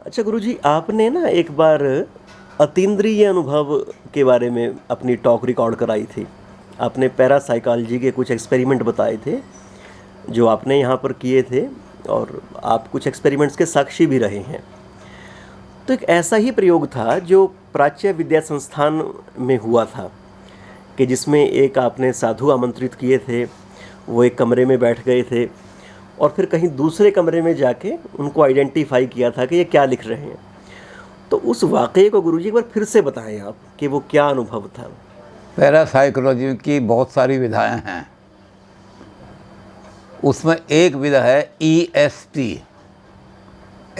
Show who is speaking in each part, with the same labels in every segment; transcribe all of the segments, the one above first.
Speaker 1: अच्छा गुरुजी, आपने ना एक बार अतीन्द्रिय अनुभव के बारे में अपनी टॉक रिकॉर्ड कराई थी। आपने पैरासाइकोलॉजी के कुछ एक्सपेरिमेंट बताए थे जो आपने यहाँ पर किए थे, और आप कुछ एक्सपेरिमेंट्स के साक्षी भी रहे हैं। तो एक ऐसा ही प्रयोग था जो प्राच्य विद्या संस्थान में हुआ था, कि जिसमें एक आपने साधु आमंत्रित किए थे। वो एक कमरे में बैठ गए थे और फिर कहीं दूसरे कमरे में जाके उनको आइडेंटिफाई किया था कि ये क्या लिख रहे हैं। तो उस वाक़ये को गुरुजी एक बार फिर से बताएं आप, कि वो क्या अनुभव था।
Speaker 2: पैरासाइकोलॉजी की बहुत सारी विधाएं हैं। उसमें एक विधा है ESP,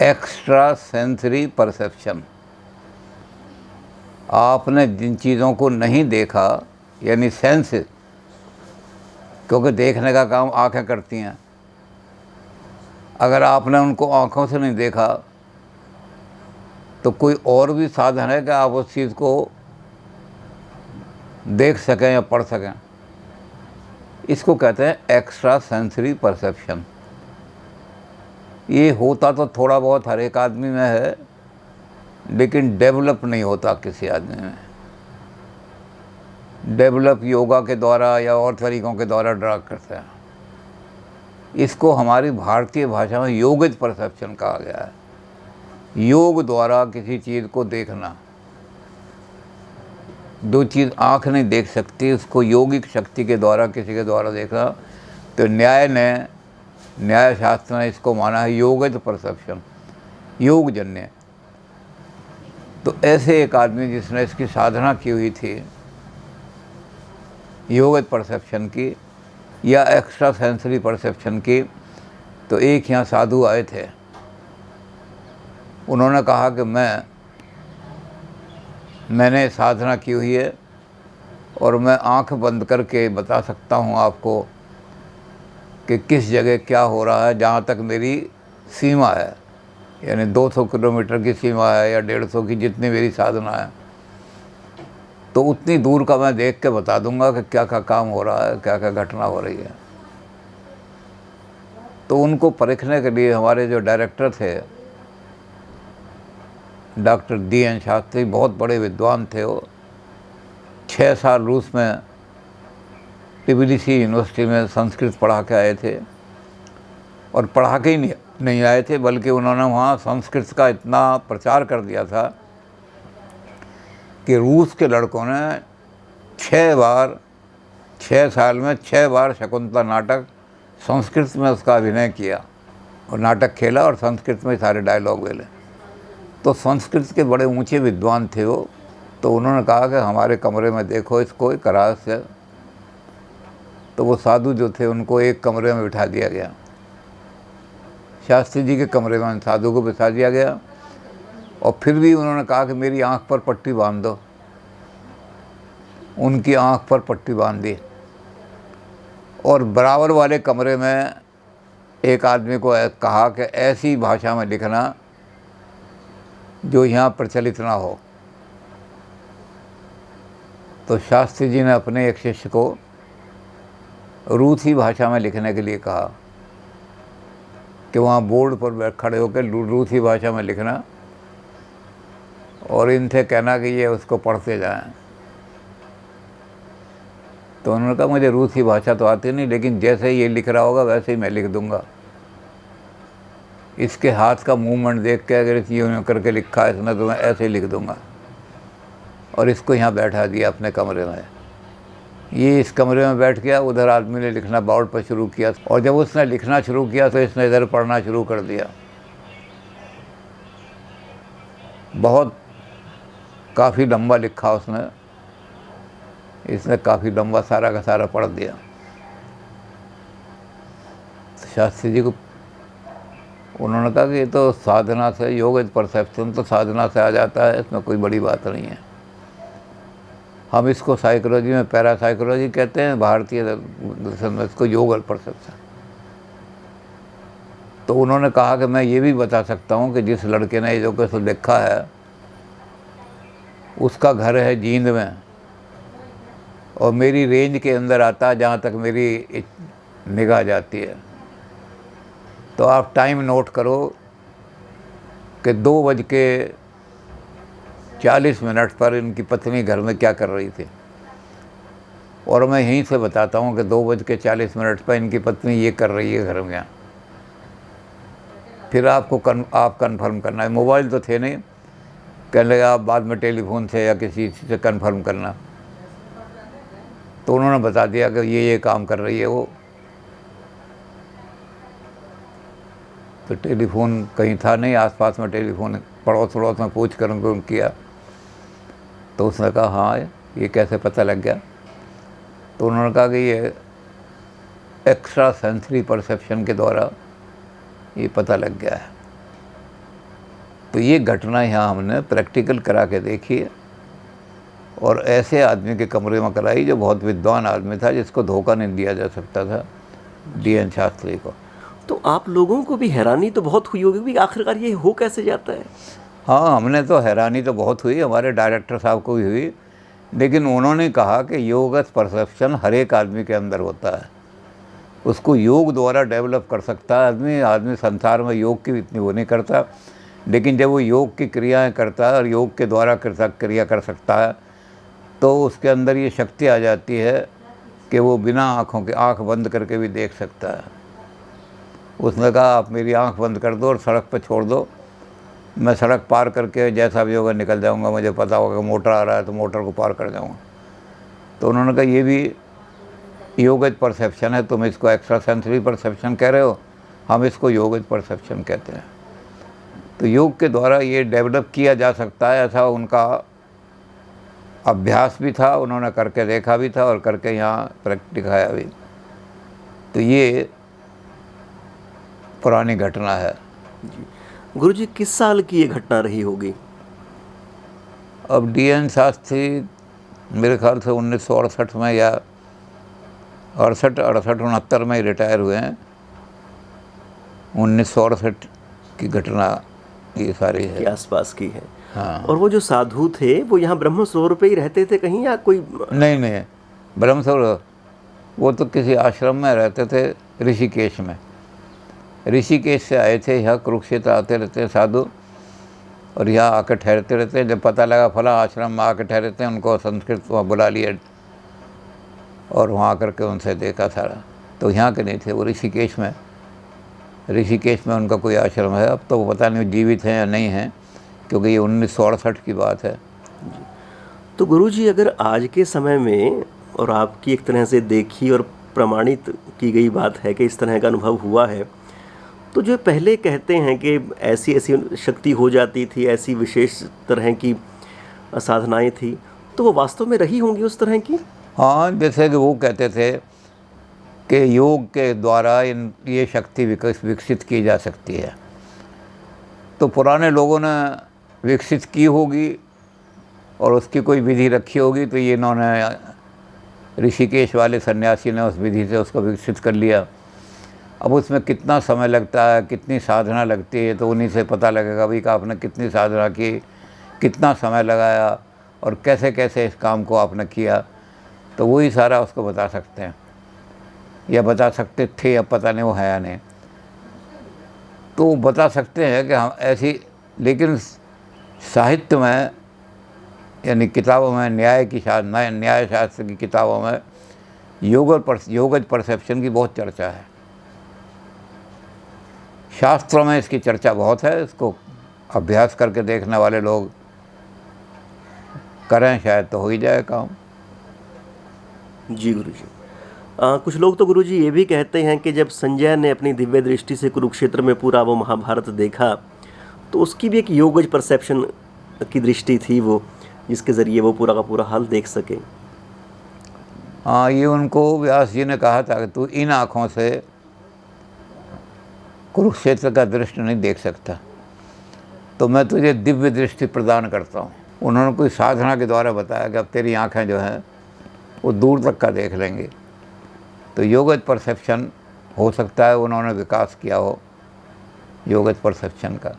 Speaker 2: एक्स्ट्रा सेंसरी परसेप्शन। आपने जिन चीज़ों को नहीं देखा, यानी सेंस, क्योंकि देखने का काम आंखें करती हैं, अगर आपने उनको आंखों से नहीं देखा तो कोई और भी साधन है कि आप उस चीज़ को देख सकें या पढ़ सकें। इसको कहते हैं एक्स्ट्रा सेंसरी परसेप्शन। ये होता तो थोड़ा बहुत हर एक आदमी में है, लेकिन डेवलप नहीं होता किसी आदमी में। डेवलप योगा के द्वारा या और तरीक़ों के द्वारा ड्रा करते हैं। इसको हमारी भारतीय भाषा में योगित परसेप्शन कहा गया है। योग द्वारा किसी चीज़ को देखना। जो चीज़ आँख नहीं देख सकती उसको योगिक शक्ति के द्वारा किसी के द्वारा देखना। तो न्याय शास्त्र ने इसको माना है योगित परसेप्शन, योगजन्य। तो ऐसे एक आदमी जिसने इसकी साधना की हुई थी योगित परसेप्शन की या एक्स्ट्रा सेंसरी परसेप्शन की, तो एक यहाँ साधु आए थे। उन्होंने कहा कि मैंने साधना की हुई है और मैं आंख बंद करके बता सकता हूँ आपको कि किस जगह क्या हो रहा है, जहाँ तक मेरी सीमा है, यानी 200 किलोमीटर की सीमा है या 150 की, जितनी मेरी साधना है, तो उतनी दूर का मैं देख के बता दूंगा कि क्या क्या काम हो रहा है, क्या क्या घटना हो रही है। तो उनको परखने के लिए हमारे जो डायरेक्टर थे डॉक्टर DN शास्त्री, बहुत बड़े विद्वान थे वो। 6 साल रूस में TBC यूनिवर्सिटी में संस्कृत पढ़ा के आए थे, और पढ़ा के ही नहीं आए थे, बल्कि उन्होंने वहाँ संस्कृत का इतना प्रचार कर दिया था कि रूस के लड़कों ने 6 साल में 6 बार शकुंतला नाटक संस्कृत में उसका अभिनय किया, और नाटक खेला और संस्कृत में सारे डायलॉग बोले। तो संस्कृत के बड़े ऊंचे विद्वान थे वो। तो उन्होंने कहा कि हमारे कमरे में देखो इसको करार से। तो वो साधु जो थे उनको एक कमरे में बिठा दिया गया, शास्त्री जी के कमरे में साधु को बिठा दिया गया, और फिर भी उन्होंने कहा कि मेरी आंख पर पट्टी बांध दो। उनकी आंख पर पट्टी बांध दी, और बराबर वाले कमरे में एक आदमी को कहा कि ऐसी भाषा में लिखना जो यहाँ प्रचलित ना हो। तो शास्त्री जी ने अपने एक शिष्य को रूसी भाषा में लिखने के लिए कहा कि वहाँ बोर्ड पर खड़े होकर रूसी भाषा में लिखना, और इनसे कहना कि ये उसको पढ़ते जाएं। तो उन्होंने कहा मुझे रूसी भाषा तो आती नहीं, लेकिन जैसे ही ये लिख रहा होगा वैसे ही मैं लिख दूंगा। इसके हाथ का मूवमेंट देख के अगर यूँ करके लिखा है इसने तो मैं ऐसे ही लिख दूंगा। और इसको यहाँ बैठा दिया अपने कमरे में। ये इस कमरे में बैठ गया, उधर आदमी ने लिखना बोर्ड पर शुरू किया, और जब उसने लिखना शुरू किया तो इसने इधर पढ़ना शुरू कर दिया। बहुत काफ़ी लंबा लिखा उसने, इसने काफ़ी लंबा सारा का सारा पढ़ दिया। तो शास्त्री जी को उन्होंने कहा कि ये तो साधना से, योग परसेप्शन तो साधना से आ जाता है, इसमें कोई बड़ी बात नहीं है। हम इसको साइकोलॉजी में पैरासाइकोलॉजी कहते हैं, भारतीय दर्शन में इसको योग परसेप्शन। तो उन्होंने कहा कि मैं ये भी बता सकता हूँ कि जिस लड़के ने जो कुछ लिखा है उसका घर है जींद में, और मेरी रेंज के अंदर आता है जहाँ तक मेरी निगाह जाती है। तो आप टाइम नोट करो कि 2:40 पर इनकी पत्नी घर में क्या कर रही थी, और मैं यहीं से बताता हूँ कि 2:40 पर इनकी पत्नी ये कर रही है घर में। फिर आप कंफर्म करना है। मोबाइल तो थे नहीं, कहने लगे आप बाद में टेलीफोन से या किसी से कंफर्म करना। तो उन्होंने बता दिया कि ये काम कर रही है वो। तो टेलीफोन कहीं था नहीं आसपास में, टेलीफोन पड़ोस वड़ोस में पूछ कर उनको किया। तो उसने कहा हाँ ये कैसे पता लग गया। तो उन्होंने कहा कि ये एक्स्ट्रा सेंसरी परसेप्शन के द्वारा ये पता लग गया है। तो ये घटना यहाँ हमने प्रैक्टिकल करा के देखी है, और ऐसे आदमी के कमरे में कराई जो बहुत विद्वान आदमी था, जिसको धोखा नहीं दिया जा सकता था, DN शास्त्री को।
Speaker 1: तो आप लोगों को भी हैरानी तो बहुत हुई होगी कि आखिरकार ये हो कैसे जाता है।
Speaker 2: हाँ, हमने तो हैरानी तो बहुत हुई, हमारे डायरेक्टर साहब को भी हुई, लेकिन उन्होंने कहा कि योगस परसेप्शन हर एक आदमी के अंदर होता है, उसको योग द्वारा डेवलप कर सकता है आदमी संसार में योग की इतनी वो नहीं करता, लेकिन जब वो योग की क्रियाएं करता है और योग के द्वारा क्रिया कर सकता है, तो उसके अंदर ये शक्ति आ जाती है कि वो बिना आँख बंद करके भी देख सकता है। उसने कहा आप मेरी आँख बंद कर दो और सड़क पर छोड़ दो, मैं सड़क पार करके जैसा भी होगा निकल जाऊंगा, मुझे पता होगा कि मोटर आ रहा है तो मोटर को पार कर जाऊंगा। तो उन्होंने कहा ये भी योगित परसेप्शन है, तुम इसको एक्स्ट्रा सेंसरी परसेप्शन कह रहे हो, हम इसको योगित परसेप्शन कहते हैं। तो योग के द्वारा ये डेवलप किया जा सकता है, ऐसा उनका अभ्यास भी था, उन्होंने करके देखा भी था और करके यहाँ प्रैक्टिस दिखाया भी। तो ये पुरानी घटना है।
Speaker 1: गुरुजी किस साल की ये घटना रही होगी।
Speaker 2: अब DN शास्त्री मेरे ख्याल से 1968 में या 68 में ही रिटायर हुए हैं। 1968 की घटना ये सारी है,
Speaker 1: के आसपास की है।
Speaker 2: हाँ।
Speaker 1: और वो जो साधु थे वो यहाँ ब्रह्म सरोवर पे ही रहते थे कहीं, या कोई
Speaker 2: नहीं, ब्रह्म सरोवर वो तो किसी आश्रम में रहते थे, ऋषिकेश में। ऋषिकेश से आए थे, यहाँ कुरुक्षेत्र आते रहते हैं साधु, और यहाँ आकर ठहरते रहते हैं। जब पता लगा फला आश्रम में आकर ठहरते हैं, उनको संस्कृत वहाँ बुला लिया और वहाँ आकर के उनसे देखा सारा। तो यहाँ के नहीं थे, वो ऋषिकेश में उनका कोई आश्रम है। अब तो वो पता नहीं जीवित हैं या नहीं हैं, क्योंकि ये 1968 की बात है।
Speaker 1: तो गुरुजी अगर आज के समय में, और आपकी एक तरह से देखी और प्रमाणित की गई बात है कि इस तरह का अनुभव हुआ है, तो जो पहले कहते हैं कि ऐसी ऐसी शक्ति हो जाती थी, ऐसी विशेष तरह की साधनाएं थी, तो वो वास्तव में रही होंगी उस तरह की।
Speaker 2: हाँ, जैसे कि वो कहते थे कि योग के द्वारा ये शक्ति विकसित की जा सकती है। तो पुराने लोगों ने विकसित की होगी और उसकी कोई विधि रखी होगी, तो ये इन्होंने ऋषिकेश वाले सन्यासी ने उस विधि से उसको विकसित कर लिया। अब उसमें कितना समय लगता है, कितनी साधना लगती है, तो उन्हीं से पता लगेगा भाई कि आपने कितनी साधना की, कितना समय लगाया और कैसे कैसे इस काम को आपने किया। तो वही सारा उसको बता सकते हैं, या बता सकते थे, अब पता नहीं वो है या नहीं। तो बता सकते हैं कि हम ऐसी, लेकिन साहित्य में यानी किताबों में न्याय शास्त्र की किताबों में योगज परसेप्शन की बहुत चर्चा है। शास्त्रों में इसकी चर्चा बहुत है, इसको अभ्यास करके देखने वाले लोग करें शायद तो हो ही जाए काम।
Speaker 1: जी गुरुजी। कुछ लोग तो गुरुजी ये भी कहते हैं कि जब संजय ने अपनी दिव्य दृष्टि से कुरुक्षेत्र में पूरा वो महाभारत देखा, तो उसकी भी एक योगज परसेप्शन की दृष्टि थी वो, जिसके ज़रिए वो पूरा का पूरा हाल देख सके।
Speaker 2: हाँ, ये उनको व्यास जी ने कहा था कि तू इन आँखों से कुरुक्षेत्र का दृश्य नहीं देख सकता, तो मैं तुझे दिव्य दृष्टि प्रदान करता हूँ। उन्होंने कोई साधना के द्वारा बताया कि अब तेरी आँखें जो हैं वो दूर तक का देख लेंगे। तो योगज परसेप्शन हो सकता है उन्होंने विकास किया हो, योगज परसेप्शन का।